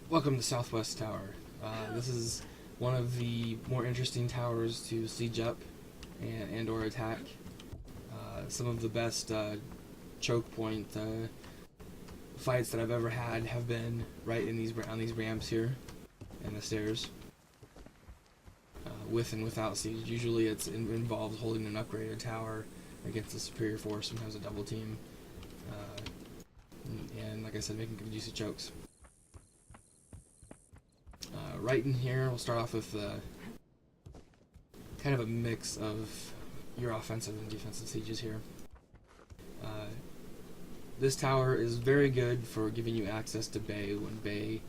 Welcome to Southwest Tower. This is one of the more interesting towers to siege up and or attack. Some of the best choke point fights that I've ever had have been right in on these ramps here and the stairs, with and without siege. Usually involves holding an upgraded tower against a superior force, sometimes a double team, and like I said, making conducive chokes. Right in here, we'll start off with kind of a mix of your offensive and defensive sieges here. This tower is very good for giving you access to Bay when Bay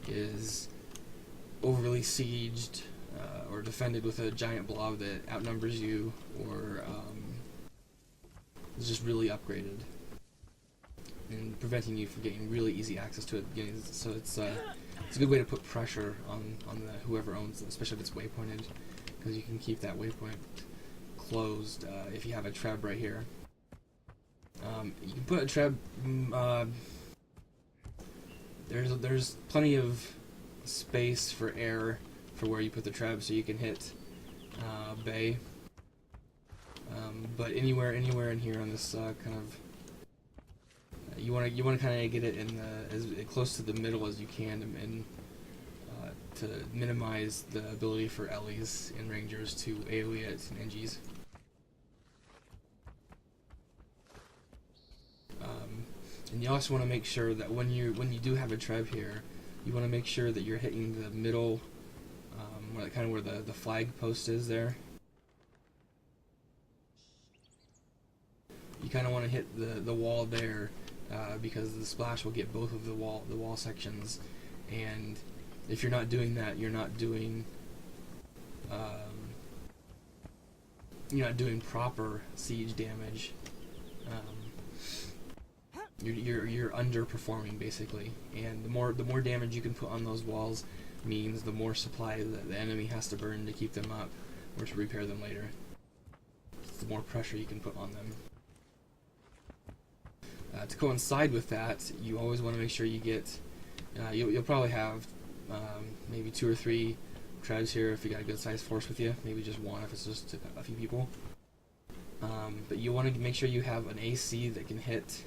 is overly sieged or defended with a giant blob that outnumbers you or is just really upgraded and preventing you from getting really easy access to it at the beginning. So it's a good way to put pressure on whoever owns it, especially if it's waypointed, because you can keep that waypoint closed if you have a treb right here. You can put a treb. There's plenty of space for air for where you put the treb, so you can hit Bay. But anywhere in here on this kind of you want to kind of get it in as close to the middle as you can, and to minimize the ability for Ellies and Rangers to AoE it and NGs. And you also want to make sure that when you do have a treb here, you want to make sure that you're hitting the middle, where the flag post is there. You kind of want to hit the wall there, because the splash will get both of the wall sections, and if you're not doing that, you're not doing proper siege damage. You're underperforming basically, and the more damage you can put on those walls means the more supply that the enemy has to burn to keep them up or to repair them later. The more pressure you can put on them. To coincide with that, you always want to make sure you get. You'll probably have maybe 2 or 3 trebs here if you got a good sized force with you. Maybe just one if it's just a few people. But you want to make sure you have an AC that can hit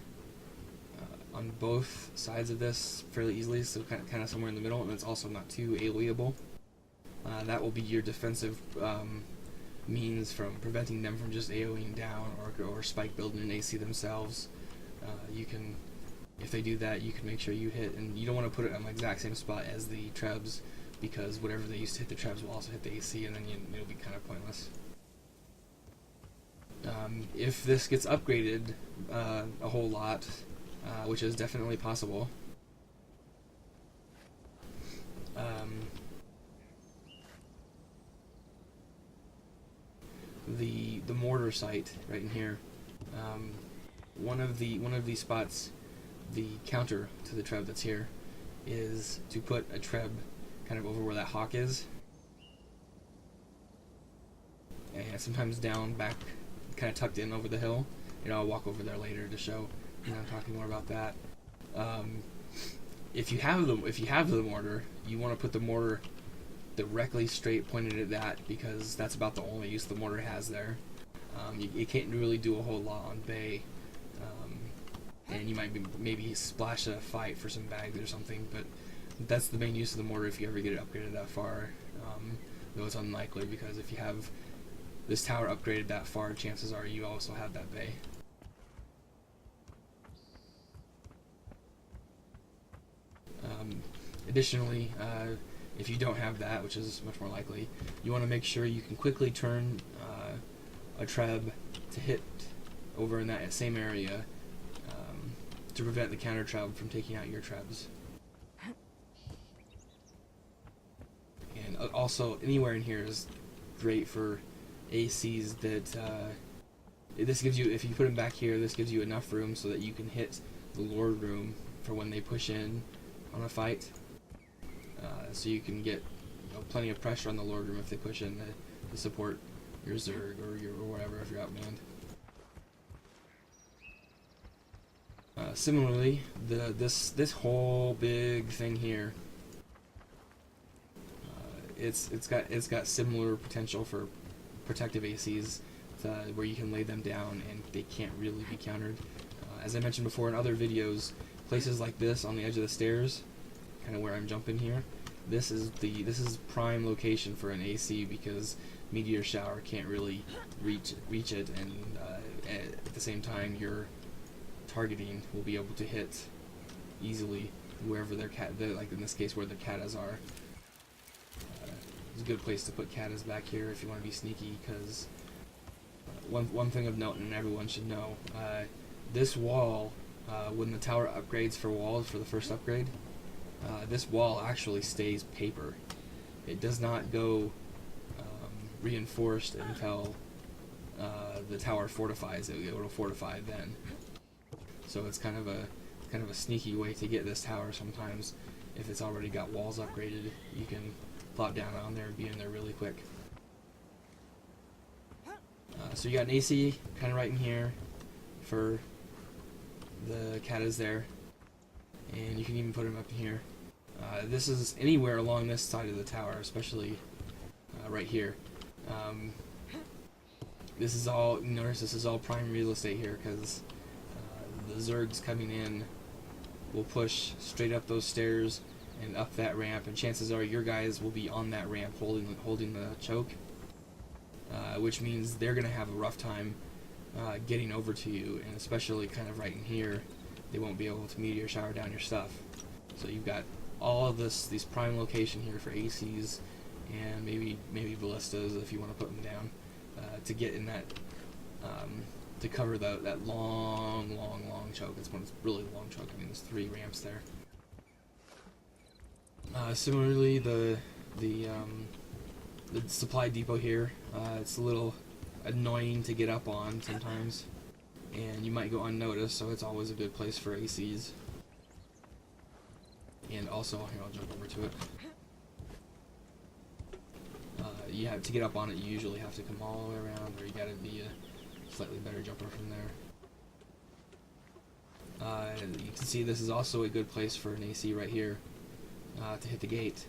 on both sides of this fairly easily, so kind of somewhere in the middle, and it's also not too AoEable. That will be your defensive means from preventing them from just AoEing down or spike building an AC themselves. You can, if they do that, you can make sure you hit, and you don't want to put it on the exact same spot as the trebs, because whatever they used to hit the trebs will also hit the AC, and then it'll be kind of pointless. If this gets upgraded a whole lot, which is definitely possible, the mortar site right in here. One of these spots, the counter to the treb that's here, is to put a treb kind of over where that hawk is, and sometimes down back, kind of tucked in over the hill. I'll walk over there later to show. I'm talking more about that. If you have the mortar, you want to put the mortar directly straight pointed at that, because that's about the only use the mortar has there. You can't really do a whole lot on Bay, and you might maybe splash a fight for some bags or something, but that's the main use of the mortar if you ever get it upgraded that far. Though it's unlikely, because if you have this tower upgraded that far, chances are you also have that Bay. Additionally, if you don't have that, which is much more likely, you want to make sure you can quickly turn a treb to hit over in that same area, to prevent the counter treb from taking out your trebs. And also, anywhere in here is great for ACs that this gives you, if you put them back here, this gives you enough room so that you can hit the Lord room for when they push in on a fight. So you can get plenty of pressure on the Lord room if they push in to support your Zerg or whatever if you're outmanned. Similarly, this whole big thing here it's got similar potential for protective ACs, where you can lay them down and they can't really be countered. As I mentioned before in other videos, places like this on the edge of the stairs, kind of where I'm jumping here, this is prime location for an AC, because meteor shower can't really reach it, and at the same time your targeting will be able to hit easily wherever like in this case where the katas are. It's a good place to put katas back here if you want to be sneaky, because one thing of note, and everyone should know, this wall, when the tower upgrades for walls for the first upgrade, this wall actually stays paper. It does not go reinforced until the tower fortifies. It'll fortify then. So it's kind of a sneaky way to get this tower. Sometimes, if it's already got walls upgraded, you can plop down on there and be in there really quick. So you got an AC kind of right in here for the katas there, and you can even put them up in here. This is anywhere along this side of the tower, especially right here. This is all, notice this is all prime real estate here, because the Zergs coming in will push straight up those stairs and up that ramp, and chances are your guys will be on that ramp holding the choke, which means they're going to have a rough time getting over to you, and especially kind of right in here, they won't be able to meteor shower down your stuff. So you've got all of these prime location here for ACs, and maybe ballistas if you want to put them down, to get in that, to cover that long choke. It's a really long choke. I mean, there's 3 ramps there. Similarly, the supply depot here, it's a little annoying to get up on sometimes, and you might go unnoticed, so it's always a good place for ACs. And also, here, I'll jump over to it. You have to get up on it. You usually have to come all the way around, or you got to be a slightly better jumper from there. You can see this is also a good place for an AC right here, to hit the gate.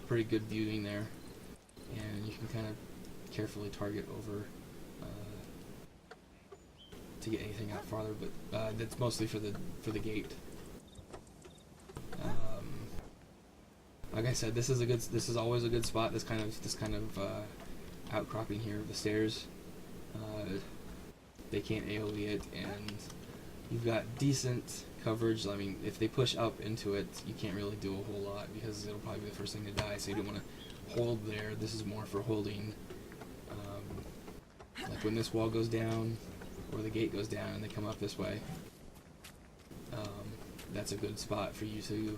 Pretty good viewing there, and you can kind of carefully target over to get anything out farther, but that's mostly for the gate. Like I said, this is always a good spot. This kind of outcropping here of the stairs. They can't AoE it, and you've got decent coverage. I mean, if they push up into it, you can't really do a whole lot, because it'll probably be the first thing to die. So you don't want to hold there. This is more for holding. Like when this wall goes down, or the gate goes down, and they come up this way. That's a good spot for you to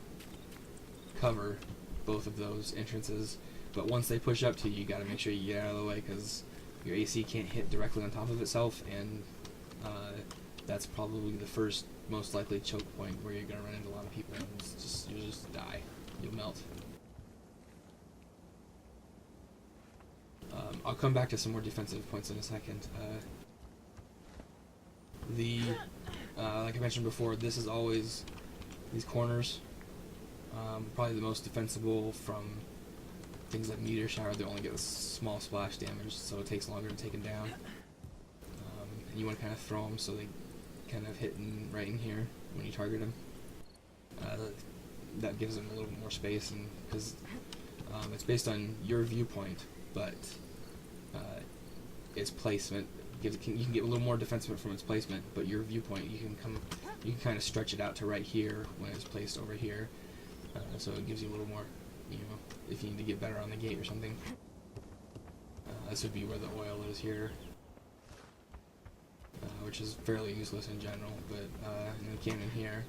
cover both of those entrances. But once they push up to you, you got to make sure you get out of the way, because your AC can't hit directly on top of itself, and that's probably the first most likely choke point where you're going to run into a lot of people, and you'll just die. You'll melt. I'll come back to some more defensive points in a second. Like I mentioned before, this is always these corners. Probably the most defensible from things like meteor shower. They only get a small splash damage, so it takes longer to take them down. And you want to kind of throw them so they kind of hit right in here when you target them. That gives them a little bit more space, and because it's based on your viewpoint, but its placement you can get a little more defensive from its placement, but your viewpoint, you can kind of stretch it out to right here when it's placed over here. So it gives you a little more, if you need to get better on the gate or something. This would be where the oil is here, which is fairly useless in general, but in the cannon here,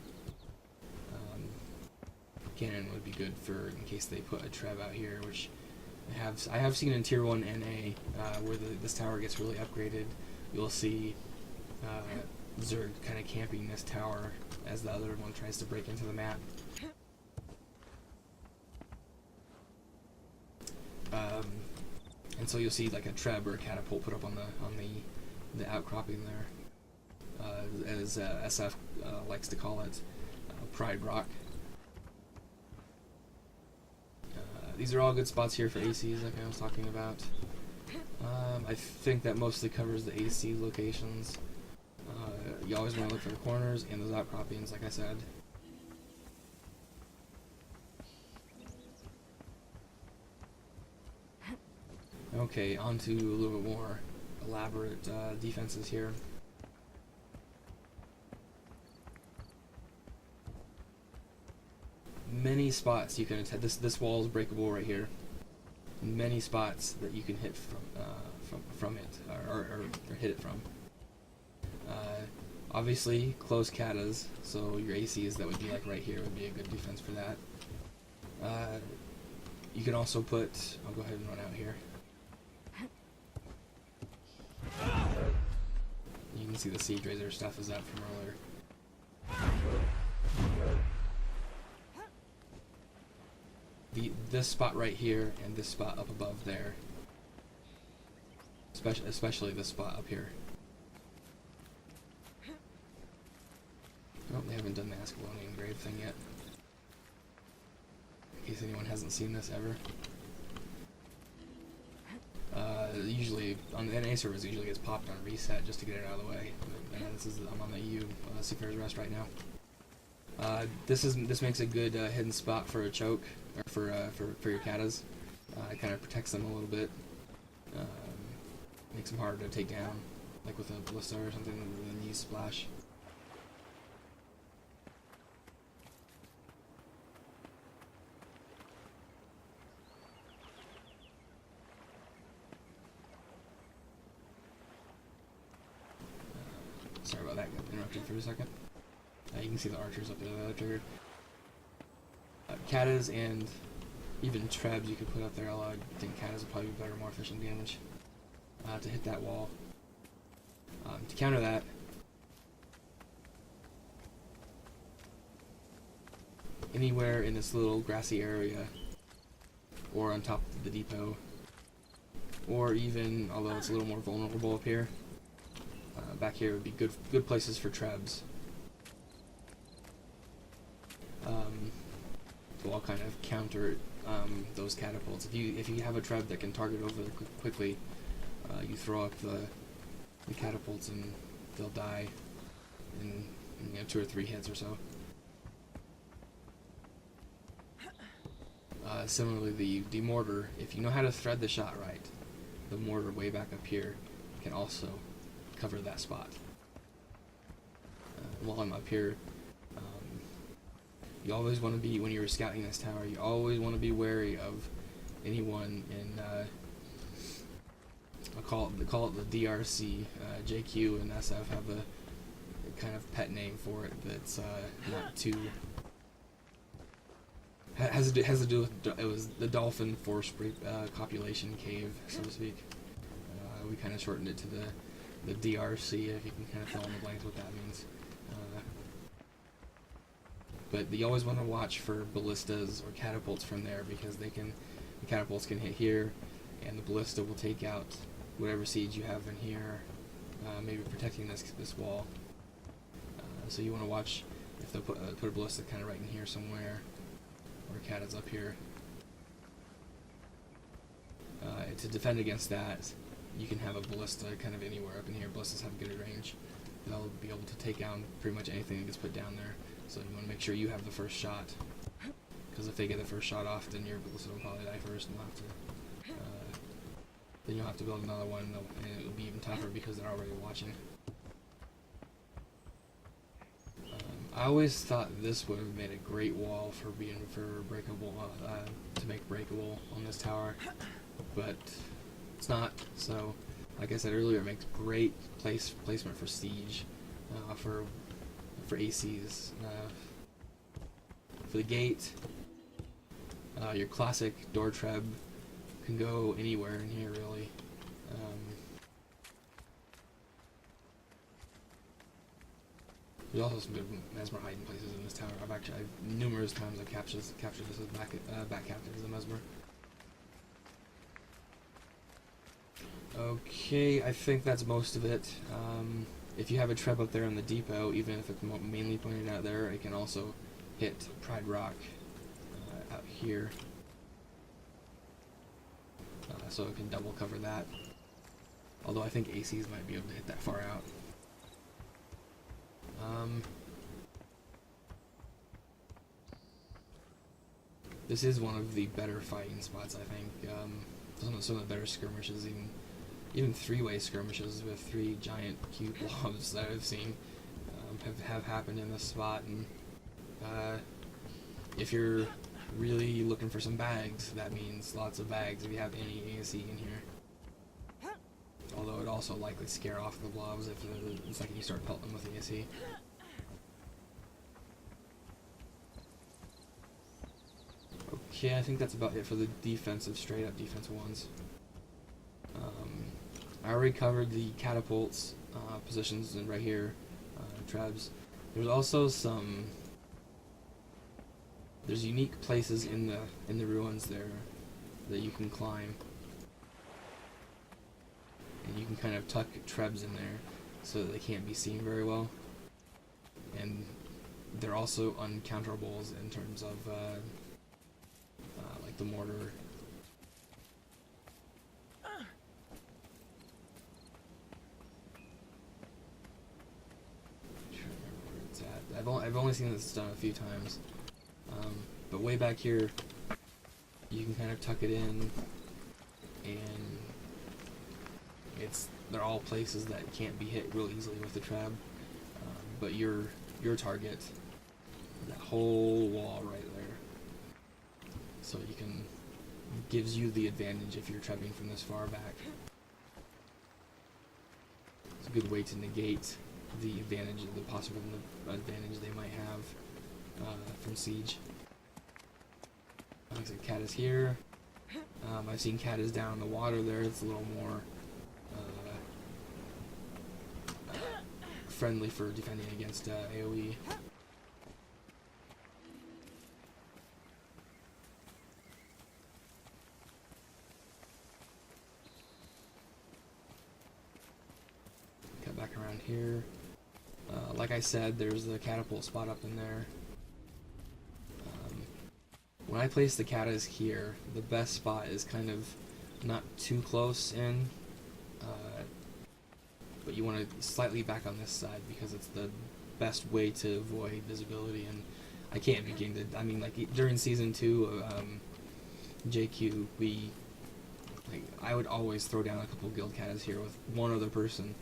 cannon would be good for in case they put a treb out here, which I have seen in Tier 1 NA, where this tower gets really upgraded. You'll see Zerg kind of camping this tower as the other one tries to break into the map. And so you'll see like a treb or a catapult put up on the outcropping there, as SF likes to call it, Pride Rock. These are all good spots here for ACs, like I was talking about. I think that mostly covers the AC locations. You always want to look for the corners and those outcroppings, like I said. Okay, on to a little bit more elaborate defenses here. Many spots you can attack. This wall is breakable right here. Many spots that you can hit from it or hit it from. Obviously, close katas, so your ACs that would be like right here would be a good defense for that. You can also put. I'll go ahead and run out here. You can see the Siege Razor stuff is up from earlier. This spot right here and this spot up above there, especially this spot up here. Oh, they haven't done the Ascalonian Grave thing yet. In case anyone hasn't seen this ever. Usually, on the NA servers, usually gets popped on reset just to get it out of the way. But, I'm on the EU Seafarer's Rest right now. This makes a good hidden spot for a choke, or for your katas. It kind of protects them a little bit. Makes them harder to take down, like with a ballista or something with a knee splash. Sorry about that, got interrupted for a second. You can see the archers up there that I triggered. Katas and even trebs you could put up there, although I think katas would probably be better, more efficient damage to hit that wall. To counter that, anywhere in this little grassy area, or on top of the depot, or even, although it's a little more vulnerable up here, back here would be good places for trebs. Will kind of counter those catapults. If you have a treb that can target over there quickly, you throw up the catapults and they'll die in 2 or 3 hits or so. Similarly, the mortar, if you know how to thread the shot right, the mortar way back up here can also cover that spot. While I'm up here, you always want to be, when you're scouting this tower, you always want to be wary of anyone in, I'll call it the DRC. JQ and SF have a kind of pet name for it that's not too... has to do with, it was the Dolphin Force Copulation Cave, so to speak. We kind of shortened it to the DRC, if you can kind of fill in the blanks what that means. But you always want to watch for ballistas or catapults from there, because the catapults can hit here, and the ballista will take out whatever siege you have in here, maybe protecting this wall. So you want to watch if they'll put a ballista kind of right in here somewhere, or a kata's up here. To defend against that, you can have a ballista kind of anywhere up in here. Ballistas have good range. They'll be able to take down pretty much anything that gets put down there. So you want to make sure you have the first shot, because if they get the first shot off, then your ballista will probably die first, and then you'll have to build another one, and it'll be even tougher because they're already watching. I always thought this would have made a great wall for breakable, to make breakable on this tower, but it's not. So, like I said earlier, it makes great placement for siege, for ACs. For the gate, your classic door treb can go anywhere in here, really. There's also some good Mesmer hiding places in this tower. Numerous times I've captured this as back captive as a Mesmer. Okay, I think that's most of it. If you have a treb up there in the depot, even if it's mainly pointed out there, it can also hit Pride Rock out here. so it can double cover that. Although I think ACs might be able to hit that far out. This is one of the better fighting spots, I think. Some of the better skirmishes, even three-way skirmishes with three giant cube blobs that I've seen have happened in this spot. And if you're really looking for some bags, that means lots of bags if you have any AC in here. Although it also likely scare off the blobs if it's like you start pelting them with AC. Okay, I think that's about it for the defensive, straight up defensive ones. I already covered the catapults positions and right here, trebs. There's also there's unique places in the ruins there that you can climb, and you can kind of tuck trebs in there so that they can't be seen very well. And they're also uncounterable in terms of like the mortar. I've only seen this done a few times, but way back here, you can kind of tuck it in, and they're all places that can't be hit real easily with the trab. But your target, that whole wall right there, so gives you the advantage if you're trapping from this far back. It's a good way to negate the advantage, the possible advantage they might have from siege. Like cat is here. I've seen cat is down in the water there. It's a little more friendly for defending against AoE. Cut back around here. Like I said, there's the catapult spot up in there. When I place the katas here, the best spot is kind of not too close in, but you want to slightly back on this side because it's the best way to avoid visibility. And I can't begin to, I mean, like during season 2 of JQ, I would always throw down a couple guild katas here with one other person,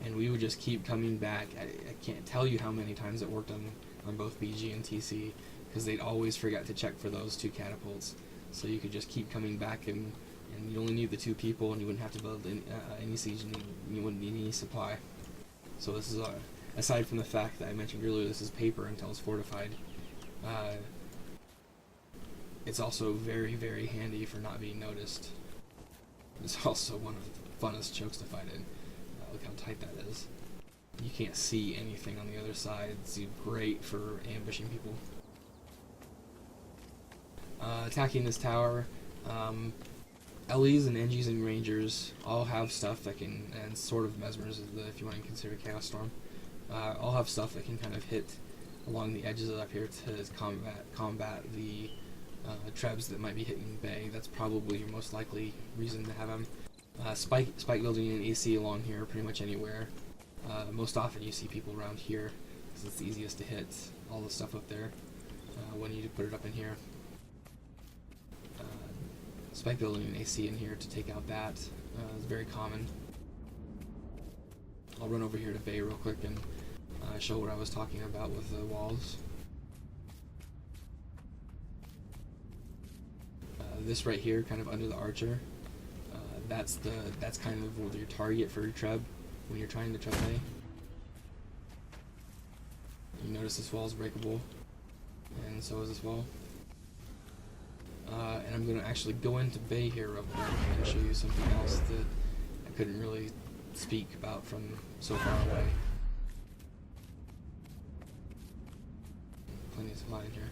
and we would just keep coming back. I can't tell you how many times it worked on both BG and TC, because they'd always forget to check for those 2 catapults. So you could just keep coming back, and you only need the 2 people, and you wouldn't have to build any siege, and you wouldn't need any supply. So this is, aside from the fact that I mentioned earlier, this is paper until it's fortified. It's also very, very handy for not being noticed. It's also one of the funnest chokes to fight in. Look how tight that is. You can't see anything on the other side. It's great for ambushing people. Attacking this tower, LEs and NGs and Rangers all have stuff that can, and sort of Mesmers if you want to consider Chaos Storm, all have stuff that can kind of hit along the edges up here to combat the trebs that might be hitting Bay. That's probably your most likely reason to have them. Spike building and AC along here, pretty much anywhere. Most often you see people around here because it's the easiest to hit all the stuff up there when you put it up in here. Spike building and AC in here to take out that is very common. I'll run over here to Bay real quick and show what I was talking about with the walls. This right here, kind of under the archer, that's kind of your target for your treb when you're trying to treb Bay. You notice this wall is breakable, and so is this wall. And I'm going to actually go into Bay here real quick and show you something else that I couldn't really speak about from so far away. Plenty of supply in here.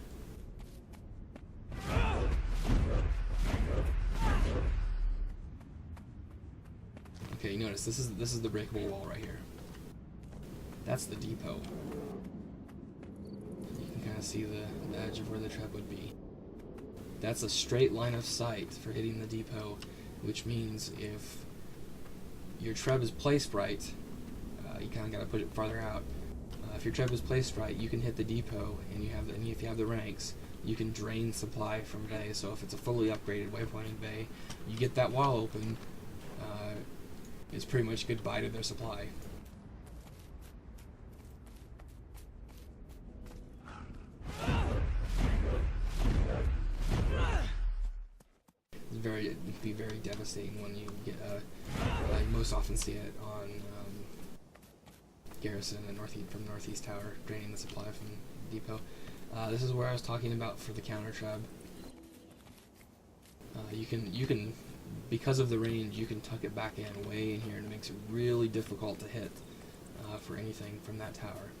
Okay, you notice this is the breakable wall right here. That's the depot. You can kind of see the edge of where the trap would be. That's a straight line of sight for hitting the depot. which means if your treb is placed right, you kind of got to put it farther out. If your treb is placed right, you can hit the depot, and if you have the ranks, you can drain supply from bay. So if it's a fully upgraded waypointed bay, you get that wall open, it's pretty much goodbye to their supply. It'd be very devastating when you get. You most often see it on Garrison and from Northeast Tower, draining the supply from the depot. This is where I was talking about for the counter treb. You can, because of the range, you can tuck it back in way in here, and it makes it really difficult to hit for anything from that tower.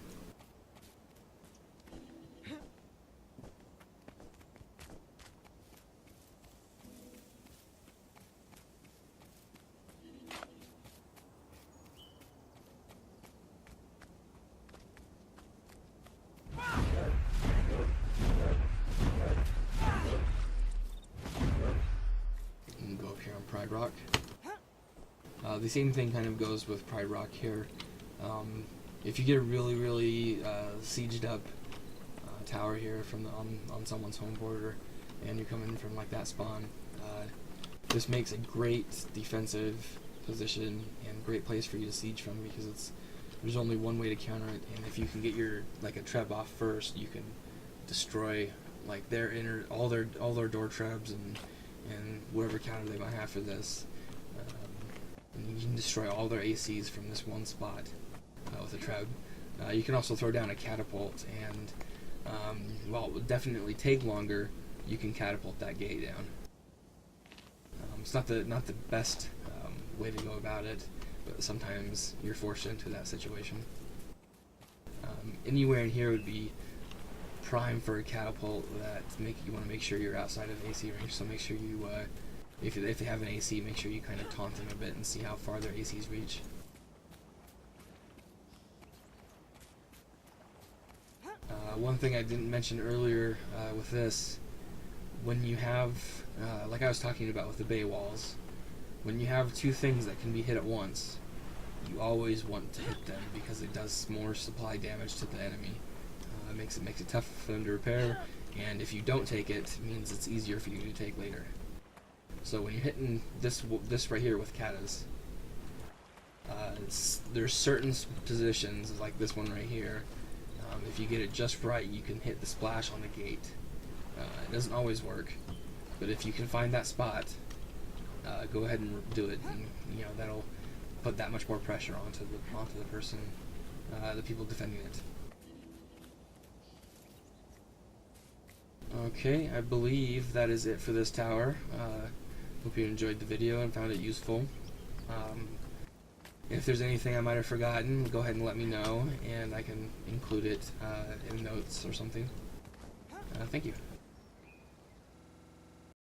Pride Rock. The same thing kind of goes with Pride Rock here. If you get a really sieged up tower here from on someone's home border, and you're coming from like that spawn, this makes a great defensive position and great place for you to siege from, because there's only one way to counter it, and if you can get your a treb off first, you can destroy like all their door trebs and whatever counter they might have for this. And you can destroy all their ACs from this one spot with a treb. You can also throw down a catapult, and while it would definitely take longer, you can catapult that gate down. It's not the best way to go about it, but sometimes you're forced into that situation. Anywhere in here would be prime for a catapult that you want to make sure you're outside of AC range. So make sure you, if they have an AC, make sure you kind of taunt them a bit and see how far their ACs reach. One thing I didn't mention earlier with this, when you have, like I was talking about with the bay walls, when you have two things that can be hit at once, you always want to hit them, because it does more supply damage to the enemy. Makes it tough for them to repair, and if you don't take it, it means it's easier for you to take later. So when you're hitting this right here with katas, there's certain positions, like this one right here, if you get it just right, you can hit the splash on the gate. It doesn't always work, but if you can find that spot, go ahead and do it, and that'll put that much more pressure onto the person, the people defending it. Okay, I believe that is it for this tower. Hope you enjoyed the video and found it useful. If there's anything I might have forgotten, go ahead and let me know, and I can include it in notes or something. Thank you.